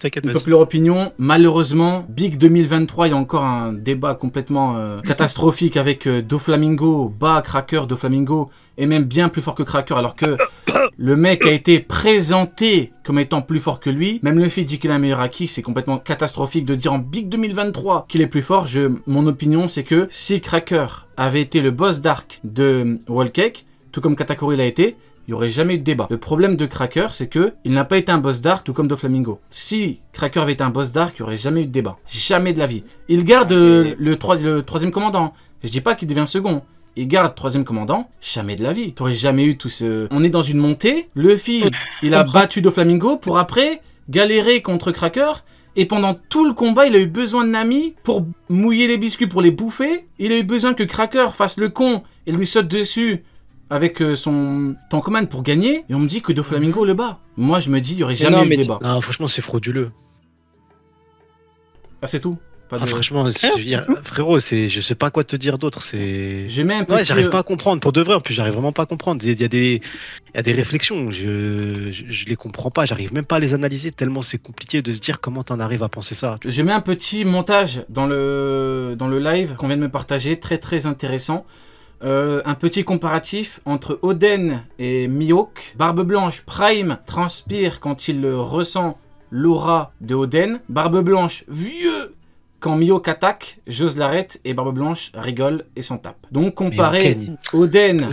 T'inquiète, Une vas-y. populaire opinion, malheureusement, Big 2023, il y a encore un débat complètement catastrophique avec Doflamingo, bas Cracker, Doflamingo, et même bien plus fort que Cracker, alors que le mec a été présenté comme étant plus fort que lui. Même le fait dit qu'il a un meilleur acquis, c'est complètement catastrophique de dire en Big 2023 qu'il est plus fort. Mon opinion, c'est que si Cracker avait été le boss d'arc de Wallcake, tout comme Katakuri l'a été, il n'y aurait jamais eu de débat. Le problème de Cracker, c'est que il n'a pas été un boss d'arc tout comme Doflamingo. Si Cracker avait été un boss d'arc, il n'y aurait jamais eu de débat. Jamais de la vie. Il garde le troisième commandant. Je dis pas qu'il devient second. Il garde troisième commandant, jamais de la vie. T'aurais jamais eu tout ce... On est dans une montée, Luffy, il a battu Doflamingo pour après galérer contre Cracker. Et pendant tout le combat, il a eu besoin de Nami pour mouiller les biscuits, pour les bouffer. Il a eu besoin que Cracker fasse le con et lui saute dessus avec son temps commande pour gagner, et on me dit que Doflamingo le bat. Moi, je me dis, il n'y aurait jamais eu de débat. Non, franchement, c'est frauduleux. Ah, c'est tout. Pas de... franchement, frérot, je sais pas quoi te dire d'autre. Je mets un petit... Ouais, j'arrive pas à comprendre. Pour de vrai, en plus, j'arrive vraiment pas à comprendre. Il y a des réflexions, je les comprends pas. J'arrive même pas à les analyser tellement c'est compliqué de se dire comment t'en arrives à penser ça. Je mets un petit montage dans le live qu'on vient de me partager, très très intéressant. Un petit comparatif entre Oden et Mihawk. Barbe Blanche, Prime transpire quand il ressent l'aura de Oden. Barbe Blanche, vieux quand Mihawk attaque, j'ose l'arrête et Barbe Blanche rigole et s'en tape. Donc comparer Oden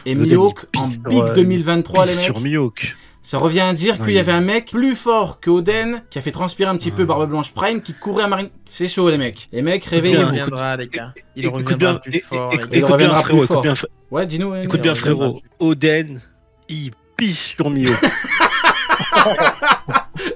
et Mihawk en Big 2023 les mecs. Sur Mihawk. Ça revient à dire qu'il y avait un mec plus fort que Oden qui a fait transpirer un petit peu Barbe Blanche Prime qui courait à Marine. C'est chaud les mecs. Les mecs, réveillez-vous. Il reviendra les gars. Il reviendra plus fort. Il reviendra plus fort. Ouais, dis-nous. Écoute bien frérot. Oden, il pisse sur Mihawk.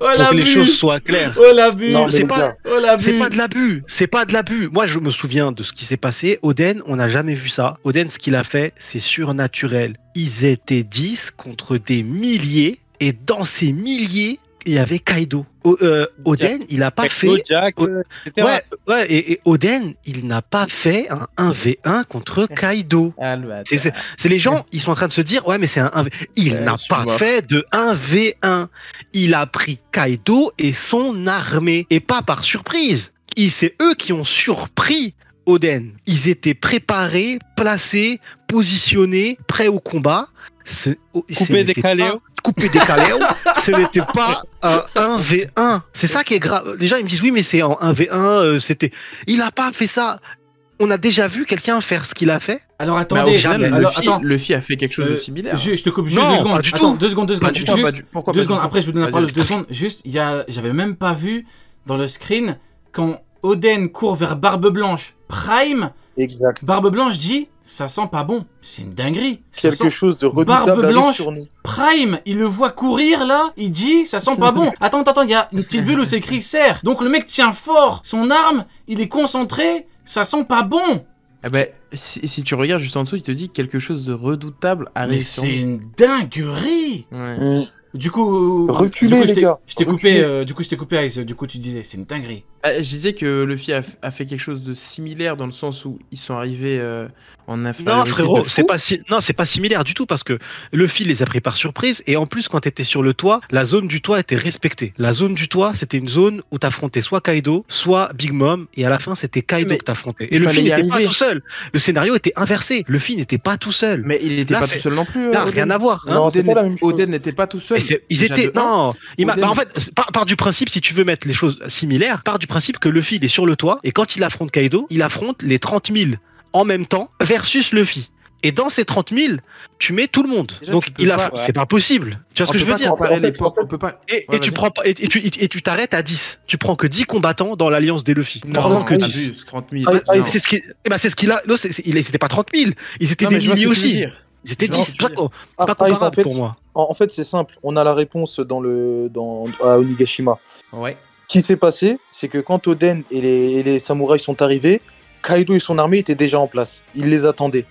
Oh pour que les choses soient claires. Oh l'abus. C'est pas de l'abus. C'est pas de l'abus. Moi, je me souviens de ce qui s'est passé. Oden, on n'a jamais vu ça. Oden, ce qu'il a fait, c'est surnaturel. Ils étaient 10 contre des milliers. Et dans ces milliers, il y avait Kaido. Oden, il a pas fait... et Oden, il n'a pas fait un 1v1 contre Kaido. C'est les gens, ils sont en train de se dire, ouais, mais c'est un 1v1. Il n'a pas fait de 1v1. Il a pris Kaido et son armée. Et pas par surprise. C'est eux qui ont surpris Oden. Ils étaient préparés, placés, positionnés, prêts au combat. Coupé décalé. Ce n'était pas un 1v1. C'est ça qui est grave. Les gens ils me disent oui mais c'est en 1v1, c'était... Il a pas fait ça. On a déjà vu quelqu'un faire ce qu'il a fait. Alors attendez, Luffy a fait quelque chose de similaire. Je te coupe juste 2 secondes. Attends, 2 secondes. Pourquoi 2 secondes, après je vous donne la parole 2 secondes. Juste, j'avais même pas vu dans le screen quand Oden court vers Barbe Blanche Prime. Exact. Barbe Blanche dit ça sent pas bon, c'est une dinguerie. Quelque chose de redoutable. Barbe Blanche Prime, il le voit courir là, il dit ça sent pas bon. Attends, il y a une petite bulle où c'est écrit serre. Donc le mec tient fort son arme, il est concentré, ça sent pas bon. Eh ben, si tu regardes juste en dessous, il te dit quelque chose de redoutable arrive. Mais c'est une dinguerie. Ouais. Du coup, reculez les gars. Je t'ai coupé, du coup je t'ai coupé Ice. Du coup tu disais c'est une dinguerie. Je disais que Luffy a fait quelque chose de similaire dans le sens où ils sont arrivés en infériorité. Non frérot, c'est pas similaire du tout parce que Luffy les a pris par surprise et en plus quand t'étais sur le toit, la zone du toit était respectée. La zone du toit c'était une zone où t'affrontais soit Kaido, soit Big Mom et à la fin c'était Kaido que t'affrontais. Et Luffy n'était pas tout seul. Le scénario était inversé. Luffy n'était pas tout seul. Mais il n'était pas tout seul non plus. Là, rien à voir. Non, c'est pas la même chose. Oden n'était pas tout seul. Ils étaient non. En fait, part du principe si tu veux mettre les choses similaires, part du principe que Luffy il est sur le toit et quand il affronte Kaido, il affronte les 30 000 en même temps versus Luffy. Et dans ces 30 000, tu mets tout le monde. Déjà, donc c'est pas possible. Tu vois ce que je veux dire? On peut pas. Et tu t'arrêtes à 10. Tu prends que 10 combattants dans l'alliance des Luffy. Non, que 10. 30 000. C'est ce qu'il a. Non, c'était pas 30 000. Ils étaient des milliers aussi. Ils étaient 10. C'est pas comparable pour moi. En fait, c'est simple. On a la réponse à Onigashima. Ouais. Ce qui s'est passé, c'est que quand Oden et les samouraïs sont arrivés, Kaido et son armée étaient déjà en place. Ils les attendaient.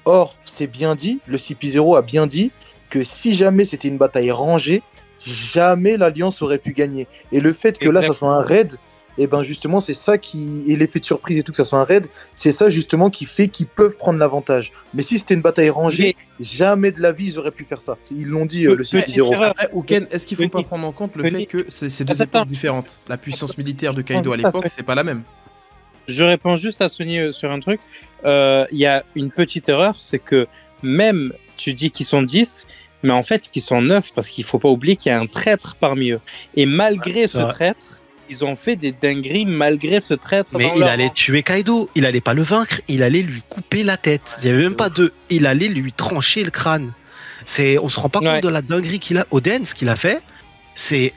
Or, c'est bien dit, le CP0 a bien dit que si jamais c'était une bataille rangée, jamais l'Alliance aurait pu gagner. Et le fait que là, ça soit un raid, et ben justement c'est ça qui et l'effet de surprise et tout que ça soit un raid, c'est ça justement qui fait qu'ils peuvent prendre l'avantage. Mais si c'était une bataille rangée, jamais de la vie ils auraient pu faire ça. Ils l'ont dit le CP0. Après, Ouken, est-ce qu'il faut pas prendre en compte le fait que c'est deux époques différentes? La puissance militaire de Kaido à l'époque, c'est pas la même. Je réponds juste à Sony sur un truc. Il y a une petite erreur, c'est que même tu dis qu'ils sont 10, mais en fait qu'ils sont 9, parce qu'il faut pas oublier qu'il y a un traître parmi eux. Et malgré ce traître, ils ont fait des dingueries malgré ce traître. Mais il allait tuer Kaido, il allait pas le vaincre, il allait lui couper la tête. Il y avait même pas deux, il allait lui trancher le crâne. On se rend pas compte de la dinguerie qu'il a. Oden, ce qu'il a fait, c'est...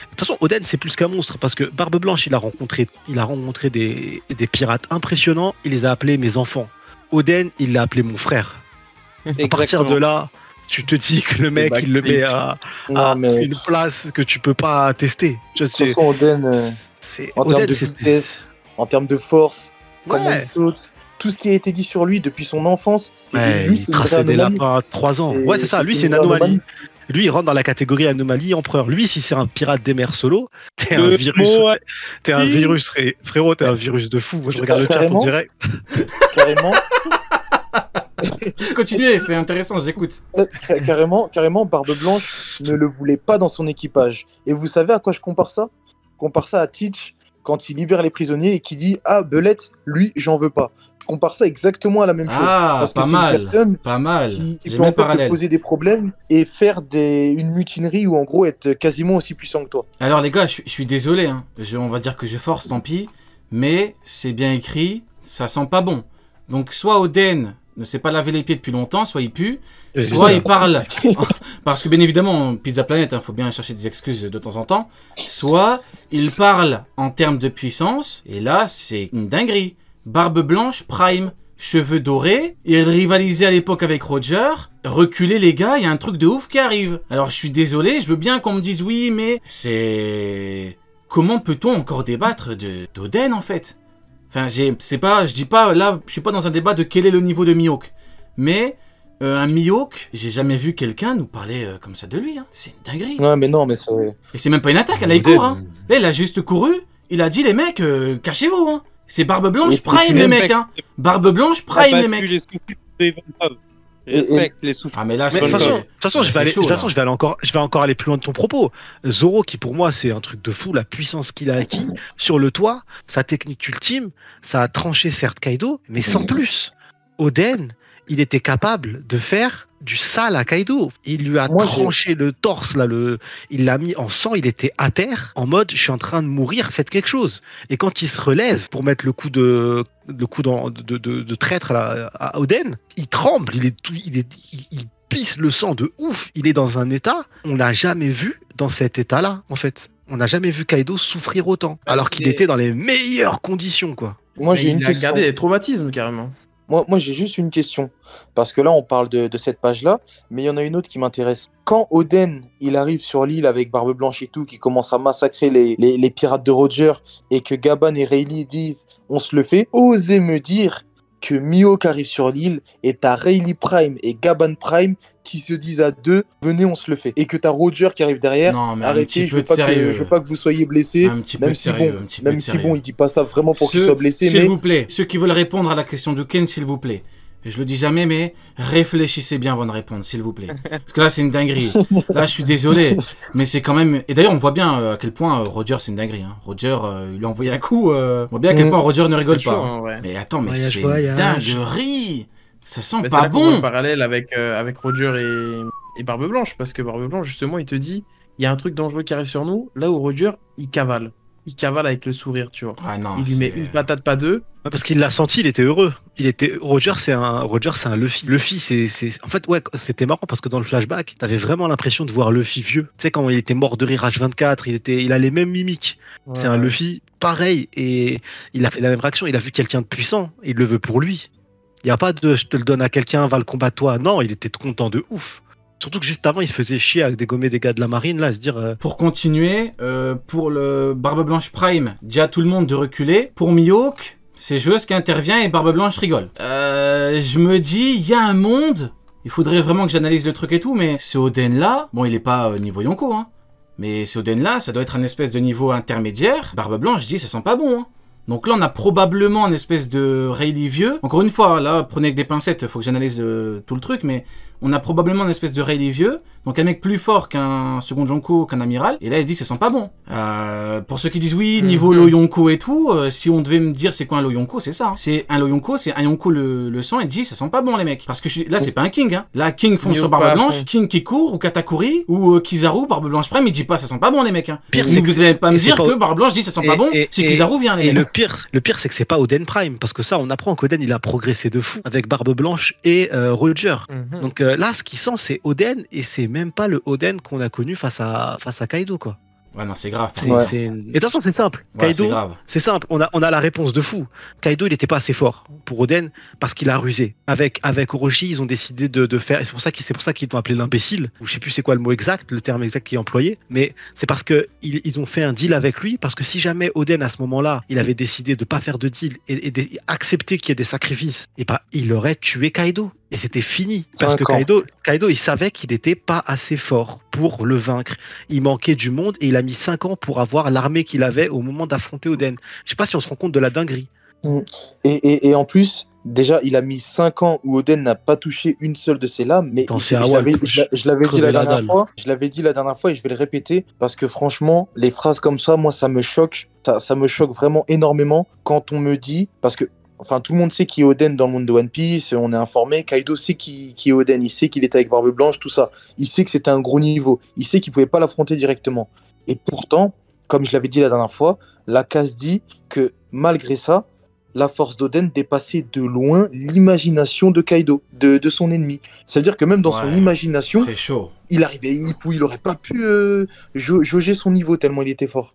De toute façon, Oden, c'est plus qu'un monstre, parce que Barbe Blanche, il a rencontré des pirates impressionnants, il les a appelés mes enfants. Oden, il l'a appelé mon frère. Exactement. À partir de là, tu te dis que le mec, il le met à une place que tu peux pas tester. De toute façon, Oden, en termes de vitesse, en termes de force, comment il saute, tout ce qui a été dit sur lui depuis son enfance, lui, c'est des lapins à 3 ans. Ouais, c'est ça, lui, c'est une anomalie. Lui, il rentre dans la catégorie anomalie empereur. Lui, si c'est un pirate des mers solo, t'es un virus. T'es un virus, frérot, t'es un virus de fou. Moi, je regarde le chat en direct. Carrément. Continuez, c'est intéressant, j'écoute. Carrément, Barbe Blanche ne le voulait pas dans son équipage. Et vous savez à quoi je compare ça? Je compare ça à Teach quand il libère les prisonniers et qui dit « Ah, Belette, lui, j'en veux pas ». Je compare ça exactement à la même chose. Parce que c'est une personne qui peut en fait te poser des problèmes et faire une mutinerie ou en gros être quasiment aussi puissant que toi. Alors les gars, je suis désolé, hein. On va dire que je force, tant pis, mais c'est bien écrit, ça sent pas bon. Donc soit Oden ne s'est pas lavé les pieds depuis longtemps, soit il pue, soit il parle, parce que bien évidemment, Pizza Planet, faut bien chercher des excuses de temps en temps, soit il parle en termes de puissance, et là c'est une dinguerie. Barbe Blanche, Prime, cheveux dorés, il rivalisait à l'époque avec Roger, reculez les gars, il y a un truc de ouf qui arrive. Alors je suis désolé, je veux bien qu'on me dise oui, mais c'est... Comment peut-on encore débattre d'Oden en fait? Enfin, je dis pas, là, je suis pas dans un débat de quel est le niveau de Mihawk, mais... un Mihawk, j'ai jamais vu quelqu'un nous parler comme ça de lui, hein. C'est une dinguerie. Ouais, mais non, mais c'est... Et c'est même pas une attaque, là il court, hein. Là il a juste couru, il a dit les mecs, cachez-vous, hein. C'est Barbe Blanche Prime les mecs, hein. Barbe Blanche Prime les mecs. Respecte les souffles. Ah mais là, de toute façon, je vais encore aller plus loin de ton propos. Zoro, qui pour moi c'est un truc de fou, la puissance qu'il a acquis sur le toit, sa technique ultime, ça a tranché certes Kaido, mais sans plus. Oden, il était capable de faire du sale à Kaido. Il lui a tranché le torse, là, il l'a mis en sang, il était à terre, en mode je suis en train de mourir, faites quelque chose. Et quand il se relève pour mettre le coup de traître là, à Oden, il tremble, il pisse le sang de ouf. Il est dans un état, on n'a jamais vu dans cet état-là, en fait. On n'a jamais vu Kaido souffrir autant, alors qu'il était dans les meilleures conditions, quoi. Moi, il a gardé des traumatismes, carrément. Moi, j'ai juste une question, parce que là, on parle de cette page-là, mais il y en a une autre qui m'intéresse. Quand Oden, il arrive sur l'île avec Barbe Blanche et tout, qui commence à massacrer les pirates de Roger, et que Gaban et Rayleigh disent « on se le fait », osez me dire que Mihawk arrive sur l'île, et t'as Rayleigh Prime et Gaban Prime qui se disent à deux « venez, on se le fait ». Et que t'as Roger qui arrive derrière « arrêtez, je veux pas que vous soyez blessés », même si bon, il dit pas ça vraiment pour qu'il soit blessé. S'il vous plaît, ceux qui veulent répondre à la question de Ken, s'il vous plaît. Je le dis jamais, mais réfléchissez bien avant de répondre, s'il vous plaît. Parce que là, c'est une dinguerie. Là, je suis désolé, mais c'est quand même... Et d'ailleurs, on voit bien à quel point Roger, c'est une dinguerie. Hein. Roger, il lui a envoyé un coup. On voit bien à quel point Roger ne rigole pas. Hein. Ouais. Mais attends, mais c'est une dinguerie. Ça sent pas bon. Un parallèle avec Roger et Barbe Blanche, parce que Barbe Blanche, justement, il te dit, il y a un truc dangereux qui arrive sur nous, là où Roger, il cavale. Il cavale avec le sourire, tu vois. Ah non, il lui met une patate, pas deux. Ouais, parce qu'il l'a senti, il était heureux. Roger, c'est un Luffy. Luffy, en fait, ouais, c'était marrant parce que dans le flashback, t'avais vraiment l'impression de voir Luffy vieux. Tu sais, quand il était mort de rire H24, il a les mêmes mimiques. Ouais. C'est un Luffy pareil et il a fait la même réaction. Il a vu quelqu'un de puissant, il le veut pour lui. Il y a pas de je te le donne à quelqu'un, va le combattre toi. Non, il était content de ouf. Surtout que juste avant, il se faisait chier à dégommer des gars de la marine, là, à se dire... Pour continuer, pour le Barbe Blanche Prime, dit à tout le monde de reculer. Pour Mihawk, c'est Joueuse qui intervient et Barbe Blanche rigole. Je me dis, il y a un monde... Il faudrait vraiment que j'analyse le truc et tout, mais ce Oden-là, bon, il est pas niveau Yonko, hein. Mais ce Oden-là, ça doit être un espèce de niveau intermédiaire. Barbe Blanche, je dis, ça sent pas bon, hein. Donc là, on a probablement une espèce de Rayleigh vieux. Encore une fois, là, prenez avec des pincettes, faut que j'analyse tout le truc, mais on a probablement une espèce de Rayleigh vieux. Donc un mec plus fort qu'un second Yonko, qu'un amiral. Et là, il dit, ça sent pas bon. Pour ceux qui disent, oui, niveau Lo Yonko et tout, si on devait me dire c'est quoi un Lo Yonko, c'est ça. Hein. C'est un Lo Yonko, c'est un Yonko le sang, et dit, ça sent pas bon, les mecs. Parce que là, c'est pas un King. Hein. Là, King fonce sur Barbe Blanche, King qui court, ou Katakuri, ou Kizaru, Barbe Blanche Prime, il dit pas, ça sent pas bon, les mecs. Hein. Pire, vous n'allez pas me dire que Barbe Blanche dit, ça sent pas bon, si Kizaru vient, les mecs. Le pire, c'est que c'est pas Oden Prime, parce que ça, on apprend qu'Oden, il a progressé de fou avec Barbe Blanche et Roger. Donc là, ce qui sent, c'est Oden, et c'est même pas le Oden qu'on a connu face à Kaido, quoi. Ouais, non, c'est grave. Et de toute façon, c'est simple. Ouais, Kaido, c'est simple. On a la réponse de fou. Kaido, il était pas assez fort pour Oden parce qu'il a rusé. Avec Orochi, ils ont décidé de faire. Et c'est pour ça qu'ils l'ont appelé l'imbécile. Ou je sais plus c'est quoi le mot exact, le terme exact qui est employé. Mais c'est parce que ils ont fait un deal avec lui. Parce que si jamais Oden, à ce moment-là, il avait décidé de pas faire de deal et accepter qu'il y ait des sacrifices, et bah, il aurait tué Kaido. Et c'était fini. Parce que Kaido, il savait qu'il n'était pas assez fort pour le vaincre. Il manquait du monde et il a mis 5 ans pour avoir l'armée qu'il avait au moment d'affronter Oden. Je sais pas si on se rend compte de la dinguerie. Et en plus, déjà, il a mis 5 ans où Oden n'a pas touché une seule de ses lames. Mais je l'avais dit la dernière fois. Je l'avais dit la dernière fois et je vais le répéter. Parce que franchement, les phrases comme ça, moi, ça me choque. Ça me choque vraiment énormément quand on me dit... Parce que enfin, tout le monde sait qui est Oden dans le monde de One Piece, on est informé. Kaido sait qui est Oden, il sait qu'il était avec Barbe Blanche, tout ça. Il sait que c'était un gros niveau, il sait qu'il pouvait pas l'affronter directement. Et pourtant, comme je l'avais dit la dernière fois, la case dit que malgré ça, la force d'Oden dépassait de loin l'imagination de Kaido, de son ennemi. C'est-à-dire que même dans son imagination, c'est chaud. Il aurait pas pu jauger son niveau tellement il était fort.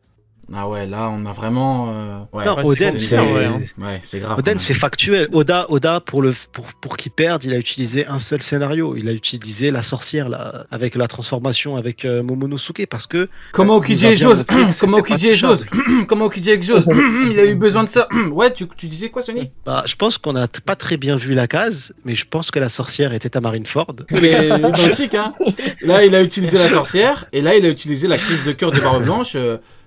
Ah ouais, là on a vraiment. Oden, c'est grave. Oden, c'est factuel. Oda, pour qu'il perde, il a utilisé un seul scénario. Il a utilisé la sorcière là, avec la transformation avec Momonosuke parce que. Comment Okiji est Jose Comment Okiji est Jose Comment Okiji est Jose Il a eu besoin de ça. Ouais, tu disais quoi, Sony? Bah, je pense qu'on a pas très bien vu la case, mais je pense que la sorcière était Tamarine Ford. C'est identique, hein. Là, il a utilisé la sorcière, et là, il a utilisé la crise de cœur de Barbe Blanche.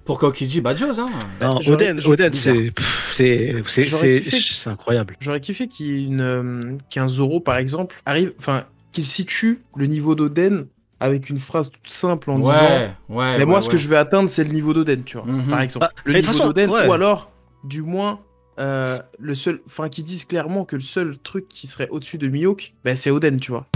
Pour qu'Okiji bat Jose, hein. Non, Oden, c'est incroyable. J'aurais kiffé qu'un Zoro, par exemple, arrive, enfin, qu'il situe le niveau d'Oden avec une phrase toute simple en disant mais moi, ce que je vais atteindre, c'est le niveau d'Oden, tu vois, par exemple. Le niveau d'Oden, ou alors, du moins, le seul, enfin, qu'ils disent clairement que le seul truc qui serait au-dessus de Mihawk, ben, c'est Oden, tu vois.